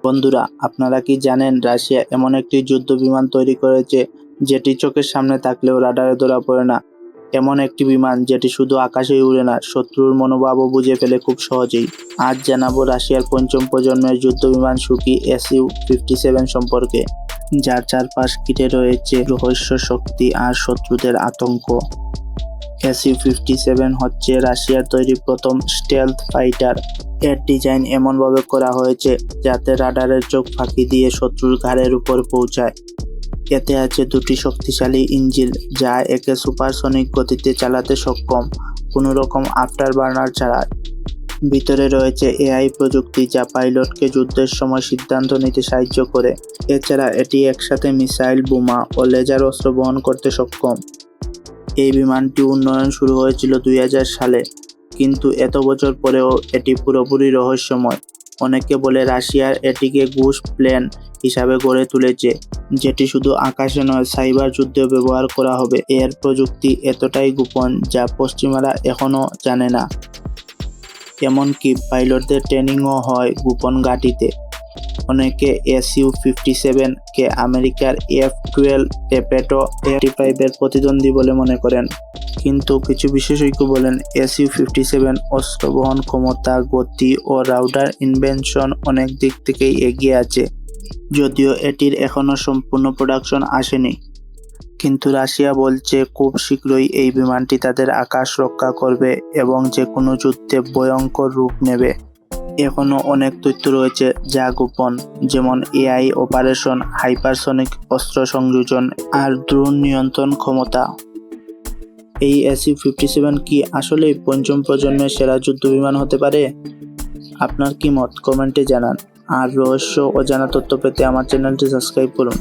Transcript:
বন্ধুরা, আপনারা কি জানেন রাশিয়া এমন একটি যুদ্ধ বিমান তৈরি করেছে যেটি চোখের সামনে থাকলেও রাডারে ধরা পড়ে না। এমন একটি বিমান যেটি শুধু আকাশেই উড়ে না, শত্রুর মনোভাবও বুঝে ফেলে খুব সহজেই। আজ জানাবো রাশিয়ার পঞ্চম প্রজন্মের যুদ্ধ বিমান সুকি Su-57 সম্পর্কে, যার চারপাশ ঘিরে রয়েছে রহস্য শক্তি আর শত্রুদের আতঙ্ক। Su-57 হচ্ছে রাশিয়ার তৈরি প্রথম স্টেলথ ফাইটার। এর ডিজাইন এমনভাবে করা হয়েছে যাতে রাডারের চোখ ফাঁকি দিয়ে শত্রুর ঘাড়ের উপর পৌঁছায়। এতে আছে দুটি শক্তিশালী ইঞ্জিন যা একে সুপারসনিক গতিতে চালাতে সক্ষম, কোনো রকম আফটার বার্নার ছাড়া। ভিতরে রয়েছে এআই প্রযুক্তি যা পাইলটকে যুদ্ধের সময় সিদ্ধান্ত নিতে সাহায্য করে। এছাড়া এটি একসাথে মিসাইল, বোমা ও লেজার অস্ত্র বহন করতে সক্ষম। এই বিমানটি উন্নয়ন শুরু হয়েছিল 2000 সালে, কিন্তু এত বছর পরেও এটি পুরোপুরি রহস্যময়। অনেকে বলে রাশিয়ার এটিকে ঘুষ প্লেন হিসাবে গড়ে তুলেছে, যেটি শুধু আকাশে নয় সাইবার যুদ্ধেও ব্যবহার করা হবে। এর প্রযুক্তি এতটাই গোপন যা পশ্চিমারা এখনও জানে না। এমনকি পাইলটদের ট্রেনিংও হয় গোপন ঘাঁটিতে। অনেকে Su-57 কে আমেরিকার F-12 টেপেটো 85 এর প্রতিদ্বন্দ্বী বলে মনে করেন, কিন্তু কিছু বিশেষজ্ঞ বলেন Su-57 অস্ত্র বহন ক্ষমতা, গতি ও রাডার ইনভেনশন অনেক দিক থেকেই এগিয়ে আছে। যদিও এটির এখনও সম্পূর্ণ প্রোডাকশন আসেনি, কিন্তু রাশিয়া বলছে খুব শীঘ্রই এই বিমানটি তাদের আকাশ রক্ষা করবে এবং যে কোনো যুদ্ধে ভয়ঙ্কর রূপ নেবে। এখনও অনেক তথ্য রয়েছে যা গোপন, যেমন এআই অপারেশন, হাইপারসনিক অস্ত্র সংযোজন আর ড্রোন নিয়ন্ত্রণ ক্ষমতা। এই Su-57 কি আসলেই পঞ্চম প্রজন্মের সেরা যুদ্ধ বিমান হতে পারে? আপনার কি মত কমেন্টে জানান, আর রহস্য ও জানা তথ্য পেতে আমার চ্যানেলটি সাবস্ক্রাইব করুন।